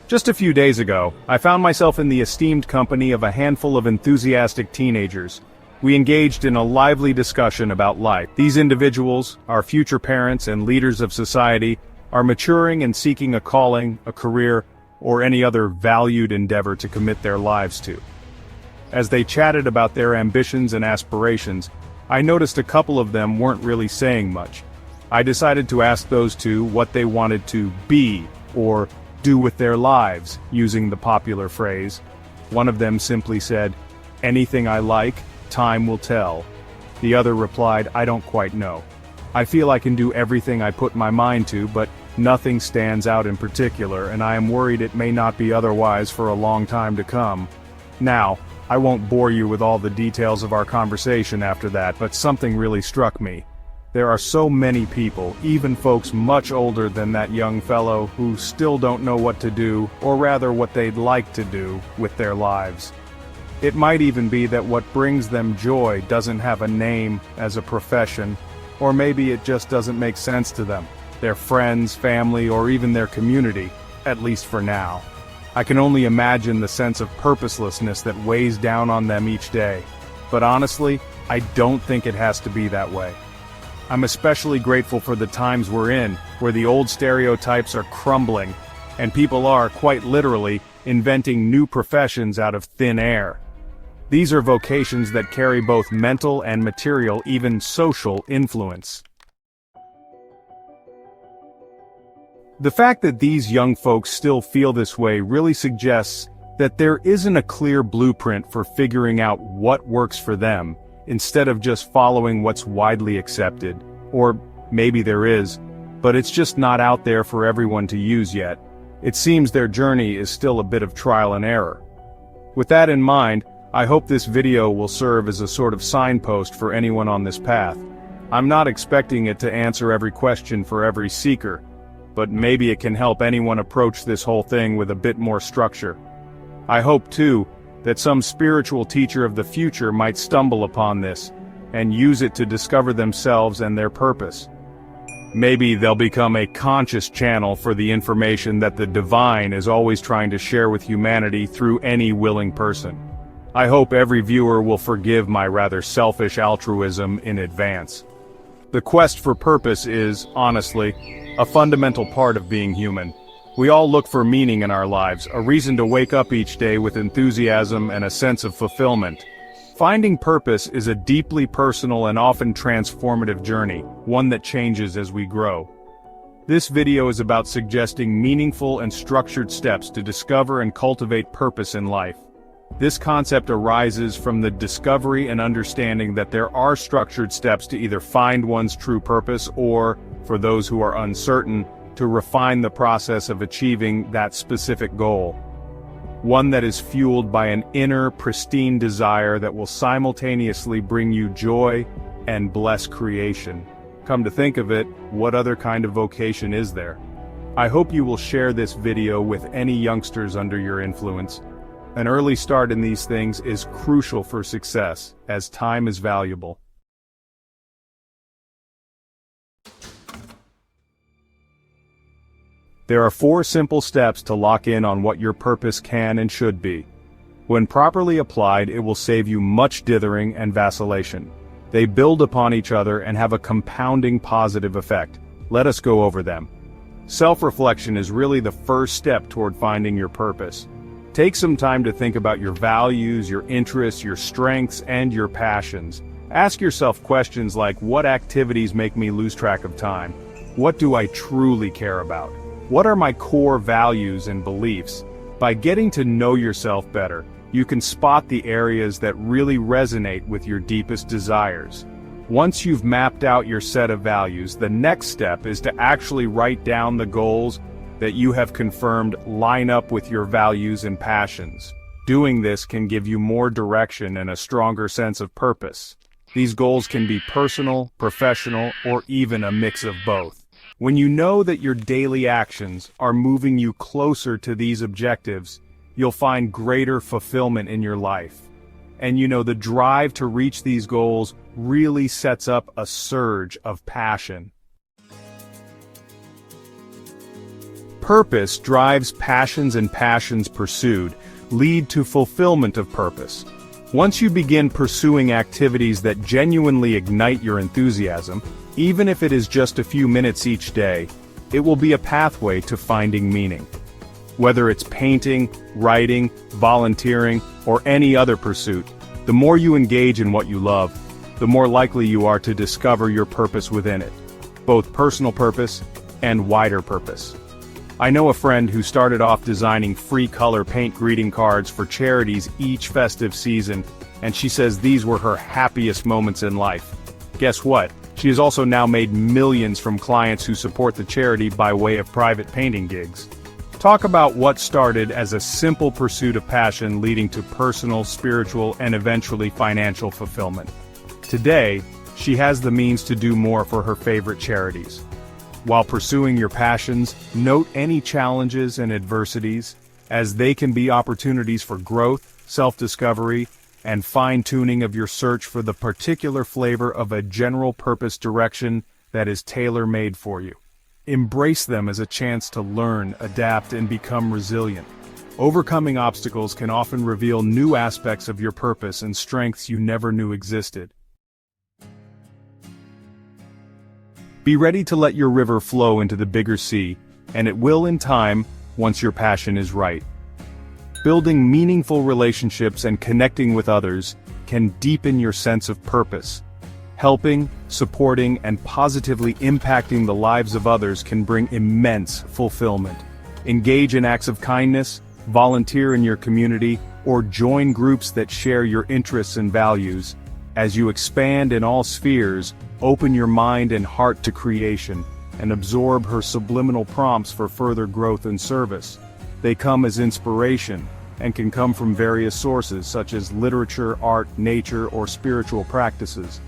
Just a few days ago, I found myself in the esteemed company of a handful of enthusiastic teenagers. We engaged in a lively discussion about life. These individuals, our future parents and leaders of society, are maturing and seeking a calling, a career, or any other valued endeavor to commit their lives to. As they chatted about their ambitions and aspirations, I noticed a couple of them weren't really saying much. I decided to ask those two what they wanted to be, or do with their lives, using the popular phrase. One of them simply said, "Anything I like, time will tell." The other replied, "I don't quite know. I feel I can do everything I put my mind to, but nothing stands out in particular, and I am worried it may not be otherwise for a long time to come." Now, I won't bore you with all the details of our conversation after that, but something really struck me. There are so many people, even folks much older than that young fellow, who still don't know what to do, or rather what they'd like to do, with their lives. It might even be that what brings them joy doesn't have a name as a profession, or maybe it just doesn't make sense to them, their friends, family, or even their community, at least for now. I can only imagine the sense of purposelessness that weighs down on them each day. But honestly, I don't think it has to be that way. I'm especially grateful for the times we're in, where the old stereotypes are crumbling, and people are, quite literally, inventing new professions out of thin air. These are vocations that carry both mental and material, even social, influence. The fact that these young folks still feel this way really suggests that there isn't a clear blueprint for figuring out what works for them, instead of just following what's widely accepted. Or maybe there is, but it's just not out there for everyone to use yet. It seems their journey is still a bit of trial and error. With that in mind, I hope this video will serve as a sort of signpost for anyone on this path. I'm not expecting it to answer every question for every seeker, but maybe it can help anyone approach this whole thing with a bit more structure. I hope, too, that some spiritual teacher of the future might stumble upon this, and use it to discover themselves and their purpose. Maybe they'll become a conscious channel for the information that the divine is always trying to share with humanity through any willing person. I hope every viewer will forgive my rather selfish altruism in advance. The quest for purpose is, honestly, a fundamental part of being human. We all look for meaning in our lives, a reason to wake up each day with enthusiasm and a sense of fulfillment. Finding purpose is a deeply personal and often transformative journey, one that changes as we grow. This video is about suggesting meaningful and structured steps to discover and cultivate purpose in life. This concept arises from the discovery and understanding that there are structured steps to either find one's true purpose or, for those who are uncertain, to refine the process of achieving that specific goal. One that is fueled by an inner, pristine desire that will simultaneously bring you joy and bless creation. Come to think of it, what other kind of vocation is there? I hope you will share this video with any youngsters under your influence. An early start in these things is crucial for success, as time is valuable. There are 4 simple steps to lock in on what your purpose can and should be. When properly applied, it will save you much dithering and vacillation. They build upon each other and have a compounding positive effect. Let us go over them. Self-reflection is really the first step toward finding your purpose. Take some time to think about your values, your interests, your strengths, and your passions. Ask yourself questions like, what activities make me lose track of time? What do I truly care about? What are my core values and beliefs? By getting to know yourself better, you can spot the areas that really resonate with your deepest desires. Once you've mapped out your set of values, the next step is to actually write down the goals that you have confirmed line up with your values and passions. Doing this can give you more direction and a stronger sense of purpose. These goals can be personal, professional, or even a mix of both. When you know that your daily actions are moving you closer to these objectives, you'll find greater fulfillment in your life. And the drive to reach these goals really sets up a surge of passion. Purpose drives passions, and passions pursued lead to fulfillment of purpose. Once you begin pursuing activities that genuinely ignite your enthusiasm, even if it is just a few minutes each day, it will be a pathway to finding meaning. Whether it's painting, writing, volunteering, or any other pursuit, the more you engage in what you love, the more likely you are to discover your purpose within it, both personal purpose and wider purpose. I know a friend who started off designing free color paint greeting cards for charities each festive season, and she says these were her happiest moments in life. Guess what? She has also now made millions from clients who support the charity by way of private painting gigs. Talk about what started as a simple pursuit of passion leading to personal, spiritual, and eventually financial fulfillment. Today, she has the means to do more for her favorite charities. While pursuing your passions, note any challenges and adversities, as they can be opportunities for growth, self-discovery, and fine-tuning of your search for the particular flavor of a general purpose direction that is tailor-made for you. Embrace them as a chance to learn, adapt, and become resilient. Overcoming obstacles can often reveal new aspects of your purpose and strengths you never knew existed. Be ready to let your river flow into the bigger sea, and it will in time, once your passion is right. Building meaningful relationships and connecting with others can deepen your sense of purpose. Helping, supporting, and positively impacting the lives of others can bring immense fulfillment. Engage in acts of kindness, volunteer in your community, or join groups that share your interests and values. As you expand in all spheres, open your mind and heart to creation, and absorb her subliminal prompts for further growth and service. They come as inspiration, and can come from various sources such as literature, art, nature, or spiritual practices.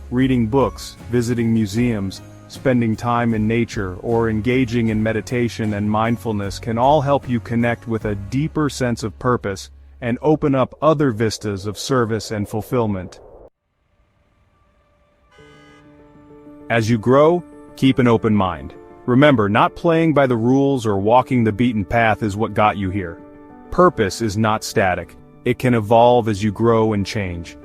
Reading books, visiting museums, spending time in nature, or engaging in meditation and mindfulness can all help you connect with a deeper sense of purpose and open up other vistas of service and fulfillment. As you grow, keep an open mind. Remember, not playing by the rules or walking the beaten path is what got you here. Purpose is not static. It can evolve as you grow and change.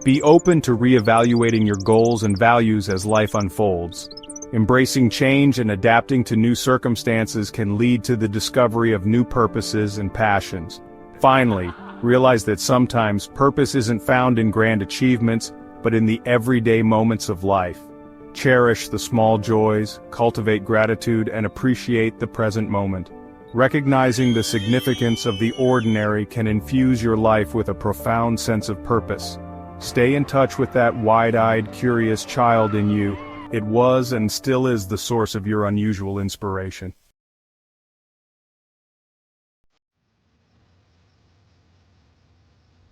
Be open to reevaluating your goals and values as life unfolds. Embracing change and adapting to new circumstances can lead to the discovery of new purposes and passions. Finally, realize that sometimes purpose isn't found in grand achievements, but in the everyday moments of life. Cherish the small joys, cultivate gratitude, and appreciate the present moment. Recognizing the significance of the ordinary can infuse your life with a profound sense of purpose. Stay in touch with that wide-eyed, curious child in you. It was and still is the source of your unusual inspiration.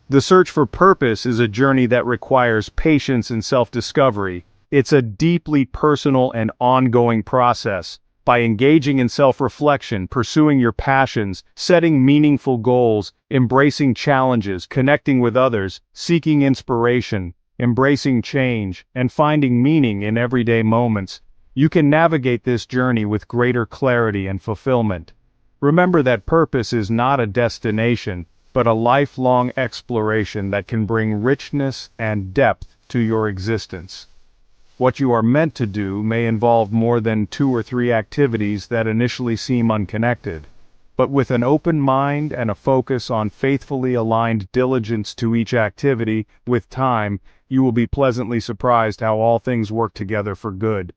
The search for purpose is a journey that requires patience and self-discovery. It's a deeply personal and ongoing process. By engaging in self-reflection, pursuing your passions, setting meaningful goals, embracing challenges, connecting with others, seeking inspiration, embracing change, and finding meaning in everyday moments, you can navigate this journey with greater clarity and fulfillment. Remember that purpose is not a destination, but a lifelong exploration that can bring richness and depth to your existence. What you are meant to do may involve more than 2 or 3 activities that initially seem unconnected. But with an open mind and a focus on faithfully aligned diligence to each activity, with time, you will be pleasantly surprised how all things work together for good.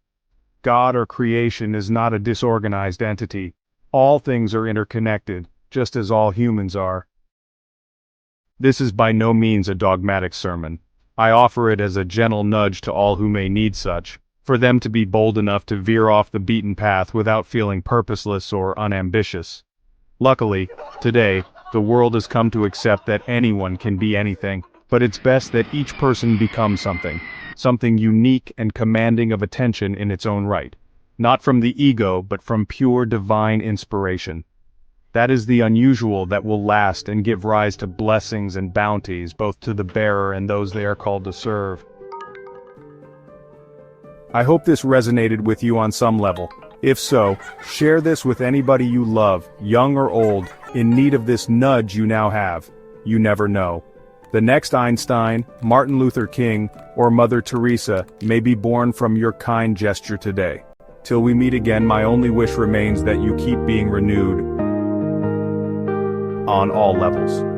God or creation is not a disorganized entity. All things are interconnected, just as all humans are. This is by no means a dogmatic sermon. I offer it as a gentle nudge to all who may need such, for them to be bold enough to veer off the beaten path without feeling purposeless or unambitious. Luckily, today, the world has come to accept that anyone can be anything, but it's best that each person become something unique and commanding of attention in its own right, not from the ego but from pure divine inspiration. That is the unusual that will last and give rise to blessings and bounties both to the bearer and those they are called to serve. I hope this resonated with you on some level. If so, share this with anybody you love, young or old, in need of this nudge you now have. You never know. The next Einstein, Martin Luther King, or Mother Teresa may be born from your kind gesture today. Till we meet again, my only wish remains that you keep being renewed on all levels.